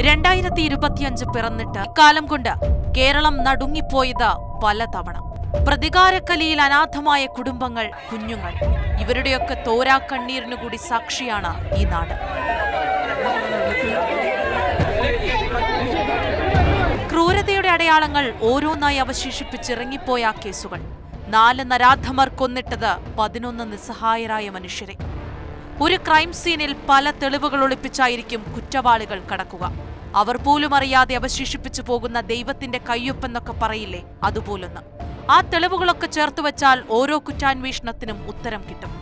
2025 പിറന്നിട്ട് കാലം കൊണ്ട് കേരളം നടുങ്ങിപ്പോയത് പലതവണ. പ്രതികാരക്കലിയിൽ അനാഥമായ കുടുംബങ്ങൾ, കുഞ്ഞുങ്ങൾ, ഇവരുടെയൊക്കെ തോരാക്കണ്ണീരിനു കൂടി സാക്ഷിയാണ് ഈ നാട്. ക്രൂരതയുടെ അടയാളങ്ങൾ ഓരോന്നായി അവശേഷിപ്പിച്ചിറങ്ങിപ്പോയ കേസുകൾ. 4 നരാധമർ കൊന്നിട്ടത് 11 നിസ്സഹായരായ മനുഷ്യരെ. ഒരു ക്രൈം സീനിൽ പല തെളിവുകൾ ഒളിപ്പിച്ചായിരിക്കും കുറ്റവാളികൾ കടക്കുക. അവർ പോലും അറിയാതെ അവശേഷിപ്പിച്ചു പോകുന്ന ദൈവത്തിന്റെ കയ്യൊപ്പെന്നൊക്കെ പറയില്ലേ, അതുപോലൊന്ന്. ആ തെളിവുകളൊക്കെ ചേർത്തുവച്ചാൽ ഓരോ കുറ്റാന്വേഷണത്തിനും ഉത്തരം കിട്ടും.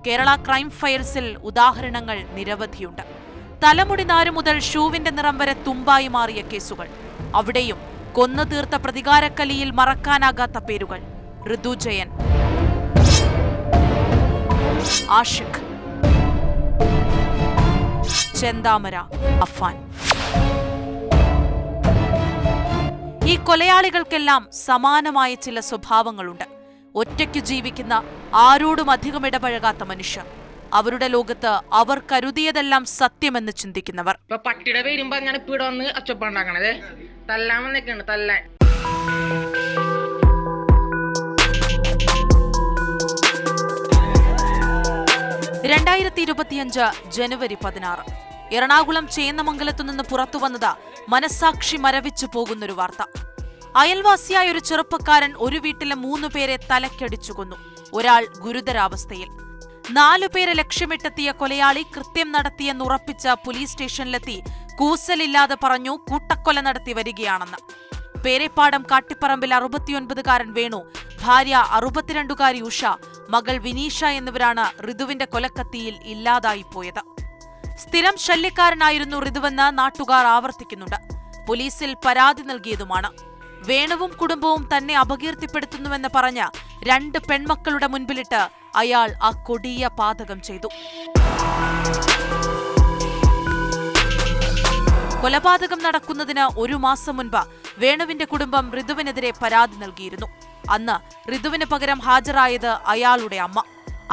കേരള ക്രൈം ഫയൽസിൽ ഉദാഹരണങ്ങൾ നിരവധിയുണ്ട്. തലമുടി നാര് മുതൽ ഷൂവിന്റെ നിറം വരെ തുമ്പായി മാറിയ കേസുകൾ. അവിടെയും കൊന്നു തീർത്ത പ്രതികാരക്കലിയിൽ മറക്കാനാകാത്ത പേരുകൾ: ഋതു ജയൻ, ആഷിഖ്, ചെന്താമര, അഫാൻ. ഈ കൊലയാളികൾക്കെല്ലാം സമാനമായ ചില സ്വഭാവങ്ങളുണ്ട്. ഒറ്റയ്ക്കു ജീവിക്കുന്ന, ആരോടും അധികം ഇടപഴകാത്ത മനുഷ്യർ. അവരുടെ ലോകത്ത് അവർ കരുതിയതെല്ലാം സത്യമെന്ന് ചിന്തിക്കുന്നവർ. പട്ടിയുടെ പേരും പറഞ്ഞാണ് ഇപ്പൊ ഇവിടെ വന്ന് അച്ചപ്പുണ്ടാക്കണത്. തല്ലാൻ വന്നേക്കാണ്, തല്ലാൻ. ജനുവരി 16 എറണാകുളം ചേന്നമംഗലത്തുനിന്ന് പുറത്തുവന്നത് മനസാക്ഷി മരവിച്ചു പോകുന്നൊരു വാർത്ത. അയൽവാസിയായ ഒരു ചെറുപ്പക്കാരൻ ഒരു വീട്ടിലെ 3 പേരെ തലക്കടിച്ചു കൊന്നു. ഒരാൾ ഗുരുതരാവസ്ഥയിൽ. 4 പേരെ ലക്ഷ്യമിട്ടെത്തിയ കൊലയാളി കൃത്യം നടത്തിയെന്നുറപ്പിച്ച പോലീസ് സ്റ്റേഷനിലെത്തി കൂസലില്ലാതെ പറഞ്ഞു കൂട്ടക്കൊല നടത്തി വരികയാണെന്ന്. പേരെപ്പാടം കാട്ടിപ്പറമ്പിൽ 69-കാരൻ വേണു, ഭാര്യ 62-കാരി ഉഷ, മകൾ വിനീഷ എന്നിവരാണ് ഋതുവിന്റെ കൊലക്കത്തിയിൽ ഇല്ലാതായിപ്പോയത്. സ്ഥിരം ശല്യക്കാരനായിരുന്നു ഋതുവെന്ന് നാട്ടുകാർ ആവർത്തിക്കുന്നുണ്ട്. പോലീസിൽ പരാതി നൽകിയതുമാണ്. വേണുവും കുടുംബവും തന്നെ അപകീർത്തിപ്പെടുത്തുന്നുവെന്ന് പറഞ്ഞ് 2 പെൺമക്കളുടെ മുൻപിലിട്ട് അയാൾ ആ കൊടിയ പാതകം ചെയ്തു. കൊലപാതകം നടക്കുന്നതിന് 1 മാസം മുൻപ് വേണുവിന്റെ കുടുംബം ഋതുവിനെതിരെ പരാതി നൽകിയിരുന്നു. അന്ന് ഋതുവിന് പകരം ഹാജരായത് അയാളുടെ അമ്മ.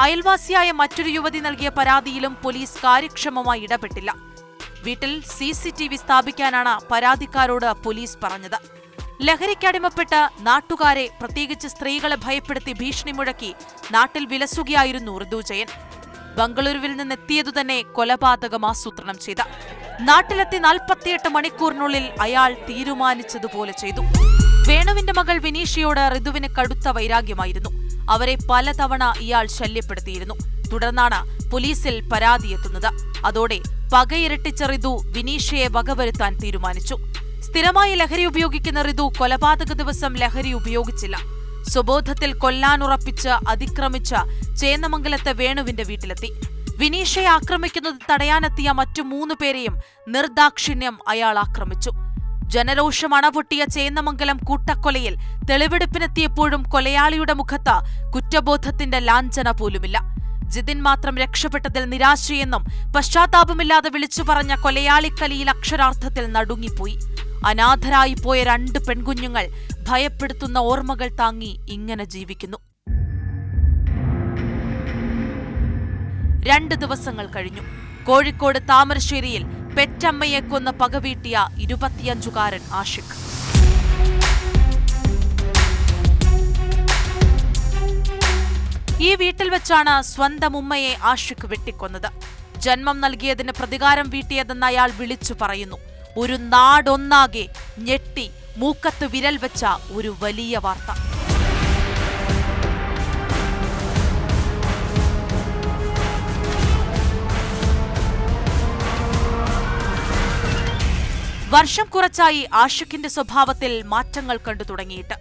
അയൽവാസിയായ മറ്റൊരു യുവതി നൽകിയ പരാതിയിലും പോലീസ് കാര്യക്ഷമമായി ഇടപെട്ടില്ല. വീട്ടിൽ CCTV സ്ഥാപിക്കാനാണ് പരാതിക്കാരോട് പോലീസ് പറഞ്ഞത്. ലഹരിക്കടിമപ്പെട്ട് നാട്ടുകാരെ, പ്രത്യേകിച്ച് സ്ത്രീകളെ ഭയപ്പെടുത്തി ഭീഷണി മുഴക്കി നാട്ടിൽ വിലസുകയായിരുന്നു ഋതു ജയൻ. ബംഗളൂരുവിൽ നിന്നെത്തിയതുതന്നെ കൊലപാതകം ആസൂത്രണം ചെയ്ത. നാട്ടിലെത്തി 48 മണിക്കൂറിനുള്ളിൽ അയാൾ തീരുമാനിച്ചതുപോലെ ചെയ്തു. വേണുവിന്റെ മകൾ വിനീഷയോട് ഋതുവിന് കടുത്ത വൈരാഗ്യമായിരുന്നു. അവരെ പലതവണ ഇയാൾ ശല്യപ്പെടുത്തിയിരുന്നു. തുടർന്നാണ് പോലീസിൽ പരാതിയെത്തുന്നത്. അതോടെ പകയിരട്ടിച്ച ഋതു വിനീഷയെ വകവരുത്താൻ തീരുമാനിച്ചു. സ്ഥിരമായി ലഹരി ഉപയോഗിക്കുന്ന ഋതു കൊലപാതക ദിവസം ലഹരി ഉപയോഗിച്ചില്ല. സ്വബോധത്തിൽ കൊല്ലാനുറപ്പിച്ച് അതിക്രമിച്ച ചേന്നമംഗലത്തെ വേണുവിന്റെ വീട്ടിലെത്തി. വിനീഷയെ ആക്രമിക്കുന്നത് തടയാനെത്തിയ മറ്റു 3 പേരെയും നിർദാക്ഷിണ്യം അയാൾ ആക്രമിച്ചു. ജനരോഷം അണപൊട്ടിയ ചേന്നമംഗലം കൂട്ടക്കൊലയിൽ തെളിവെടുപ്പിനെത്തിയപ്പോഴും കൊലയാളിയുടെ മുഖത്ത് കുറ്റബോധത്തിന്റെ ലാഞ്ചന പോലുമില്ല. ജിതിൻ മാത്രം രക്ഷപ്പെട്ടതിൽ നിരാശയെന്നും പശ്ചാത്താപമില്ലാതെ വിളിച്ചു പറഞ്ഞ കൊലയാളിക്കലിയിൽ അക്ഷരാർത്ഥത്തിൽ നടുങ്ങിപ്പോയി. അനാഥരായിപ്പോയ 2 പെൺകുഞ്ഞുങ്ങൾ ഭയപ്പെടുത്തുന്ന ഓർമ്മകൾ താങ്ങി ഇങ്ങനെ ജീവിക്കുന്നു. 2 ദിവസങ്ങൾ കഴിഞ്ഞു. കോഴിക്കോട് താമരശ്ശേരിയിൽ പെറ്റമ്മയെ കൊന്ന് പകവീട്ടിയ 25-കാരൻ ആഷിഖ്. ഈ വീട്ടിൽ വെച്ചാണ് സ്വന്തം ഉമ്മയെ ആഷിഖ് വെട്ടിക്കൊന്നത്. ജന്മം നൽകിയതിന് പ്രതികാരം വീട്ടിയതെന്ന് അയാൾ വിളിച്ചു പറയുന്നു. ഒരു നാടൊന്നാകെ ഞെട്ടി മൂക്കത്ത് വിരൽ വെച്ച ഒരു വലിയ വാർത്ത. വർഷം കുറച്ചായി ആഷിഖിന്റെ സ്വഭാവത്തിൽ മാറ്റങ്ങൾ കണ്ടു തുടങ്ങിയിട്ട്.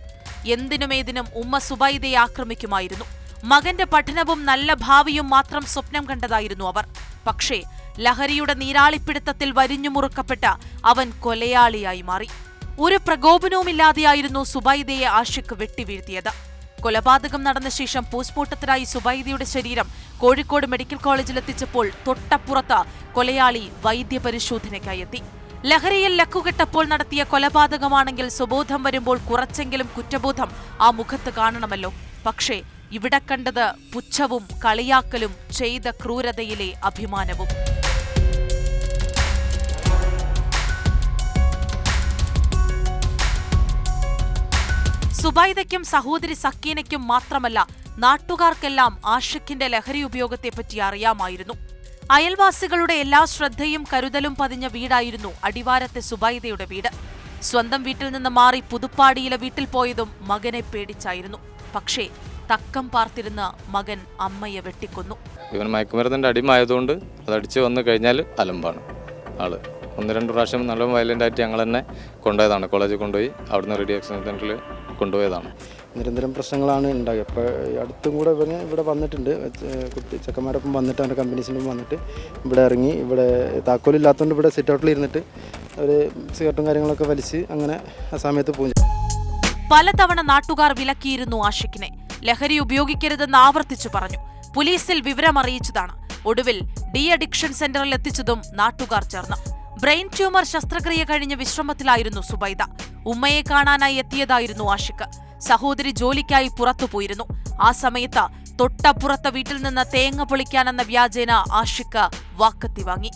എന്തിനുമേതിനും ഉമ്മ സുബൈദയെ ആക്രമിക്കുമായിരുന്നു. മകന്റെ പഠനവും നല്ല ഭാവിയും മാത്രം സ്വപ്നം കണ്ടതായിരുന്നു അവർ. പക്ഷേ ലഹരിയുടെ നീരാളിപ്പിടുത്തത്തിൽ വരിഞ്ഞുമുറുക്കപ്പെട്ട അവൻ കൊലയാളിയായി മാറി. ഒരു പ്രകോപനവുമില്ലാതെയായിരുന്നു സുബൈദയെ ആഷിഖ് വെട്ടിവീഴ്ത്തിയത്. കൊലപാതകം നടന്ന ശേഷം പോസ്റ്റ്മോർട്ടത്തിനായി സുബൈദയുടെ ശരീരം കോഴിക്കോട് മെഡിക്കൽ കോളേജിലെത്തിച്ചപ്പോൾ തൊട്ടപ്പുറത്ത് കൊലയാളി വൈദ്യപരിശോധനയ്ക്കായി എത്തി. ലഹരിയിൽ ലക്കുകെട്ടപ്പോൾ നടത്തിയ കൊലപാതകമാണെങ്കിൽ സ്വബോധം വരുമ്പോൾ കുറച്ചെങ്കിലും കുറ്റബോധം ആ മുഖത്ത് കാണണമല്ലോ. പക്ഷേ ഇവിടെ കണ്ടത് പുച്ഛവും കളിയാക്കലും ചെയ്ത ക്രൂരതയിലെ അഭിമാനവും. സുബൈദയ്ക്കും സഹോദരി സക്കീനയ്ക്കും മാത്രമല്ല നാട്ടുകാർക്കെല്ലാം ആഷിഖിന്റെ ലഹരി ഉപയോഗത്തെപ്പറ്റി അറിയാമായിരുന്നു. അയൽവാസികളുടെ എല്ലാ ശ്രദ്ധയും കരുതലും പതിഞ്ഞ വീടായിരുന്നു അടിവാരത്തെ സുബൈദയുടെ വീട്. സ്വന്തം വീട്ടിൽ നിന്ന് മാറി പുതുപ്പാടിയിലെ വീട്ടിൽ പോയതും മകനെ പേടിച്ചായിരുന്നു. പക്ഷേ തക്കം പാർത്തിരുന്ന മകൻ അമ്മയെ വെട്ടിക്കൊന്നു. ഇവൻ മയക്കുമരുന്നിന്റെ അടിമായതുകൊണ്ട് അതടിച്ച് വന്നു കഴിഞ്ഞാൽ അലമ്പാണ് ആള്. 1-2 പ്രാവശ്യം നല്ല വയലന്റ് ആയിട്ട് ഞങ്ങൾ തന്നെ കൊണ്ടുപോയതാണ്. കോളേജിൽ കൊണ്ടുപോയി അവിടുന്ന് റെഡി ആക്ഷൻ സെന്ററിൽ കൊണ്ടുപോയതാണ്. നിരന്തരം പ്രശ്നങ്ങളാണ് ഉണ്ടാകുക. ഇപ്പോൾ അടുത്തും കൂടെ ഇവിടെ വന്നിട്ടുണ്ട്, ചെക്കന്മാരൊപ്പം വന്നിട്ട് അവൻ്റെ കമ്പനീസിനും വന്നിട്ട് ഇവിടെ ഇറങ്ങി, ഇവിടെ താക്കോലില്ലാത്തതുകൊണ്ട് ഇവിടെ സിറ്റ് ഔട്ടിൽ ഇരുന്നിട്ട് ഒരു സിഗരറ്റും കാര്യങ്ങളൊക്കെ വലിച്ച് അങ്ങനെ ആ സമയത്ത് പോകും. പലതവണ നാട്ടുകാർ വിലക്കിയിരുന്നു ആഷിഖിനെ. ലഹരി ഉപയോഗിക്കരുതെന്ന് ആവർത്തിച്ചു പറഞ്ഞു. പോലീസിൽ വിവരമറിയിച്ചതാണ്. ഒടുവിൽ ഡി അഡിക്ഷൻ സെന്ററിൽ എത്തിച്ചതും നാട്ടുകാർ ചേർന്ന്. ബ്രെയിൻ ട്യൂമർ ശസ്ത്രക്രിയ കഴിഞ്ഞ് വിശ്രമത്തിലായിരുന്നു സുബൈദ. ഉമ്മയെ കാണാനായി എത്തിയതായിരുന്നു ആഷിഖ്. സഹോദരി ജോലിക്കായി പുറത്തുപോയിരുന്നു. ആ സമയത്ത് തൊട്ടപ്പുറത്തെ വീട്ടിൽ നിന്ന് തേങ്ങ പൊളിക്കാനെന്ന വ്യാജേന ആഷിഖ് വാക്കത്തി വാങ്ങി.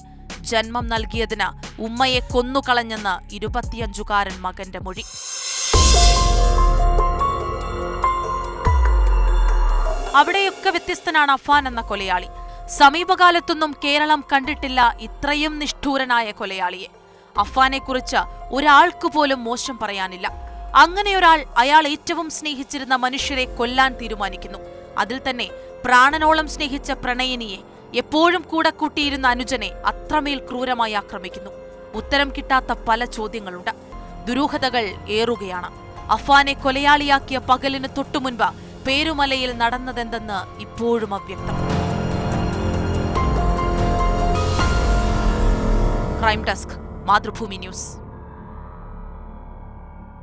ജന്മം നൽകിയതിന് ഉമ്മയെ കൊന്നുകളഞ്ഞെന്ന് 25-കാരൻ മകന്റെ മൊഴി. അവിടെയൊക്കെ വ്യത്യസ്തനാണ് അഫാൻ എന്ന കൊലയാളി. സമീപകാലത്തൊന്നും കേരളം കണ്ടിട്ടില്ല ഇത്രയും നിഷ്ഠൂരനായ കൊലയാളിയെ. അഫാനെക്കുറിച്ച് ഒരാൾക്ക് പോലും മോശം പറയാനില്ല. അങ്ങനെയൊരാൾ അയാൾ ഏറ്റവും സ്നേഹിച്ചിരുന്ന മനുഷ്യരെ കൊല്ലാൻ തീരുമാനിക്കുന്നു. അതിൽ തന്നെ പ്രാണനോളം സ്നേഹിച്ച പ്രണയിനിയെ, എപ്പോഴും കൂടെ കൂട്ടിയിരുന്ന അനുജനെ അത്രമേൽ ക്രൂരമായി ആക്രമിക്കുന്നു. ഉത്തരം കിട്ടാത്ത പല ചോദ്യങ്ങളുണ്ട്. ദുരൂഹതകൾ ഏറുകയാണ്. അഫാനെ കൊലയാളിയാക്കിയ പകലിന് തൊട്ടുമുൻപ് പേരുമലയിൽ നടന്നതെന്തെന്ന് ഇപ്പോഴും അവ്യക്തം. Crime desk, Mathrubhumi news.